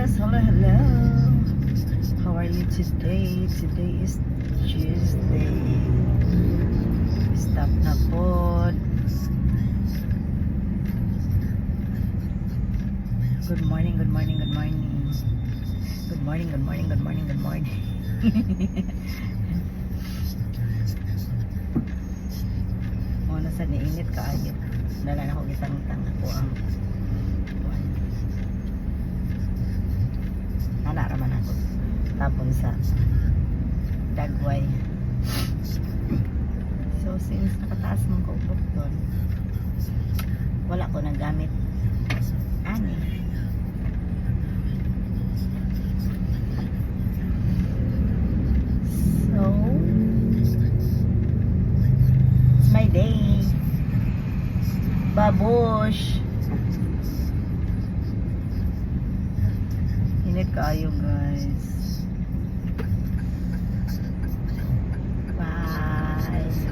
Yes, hello, hello. How are you today? Today is Tuesday. Stop na po. Good morning, good morning, good morning. Good morning, good morning, good morning, good morning. Muna sa niinit kaayo. Dala na ko isang ko ang nanaraman ako tapon sa dagway. So since nakataas mong kaupok doon, wala ko nagamit ani. So it's my day, babush. Init kayo guys. Bye.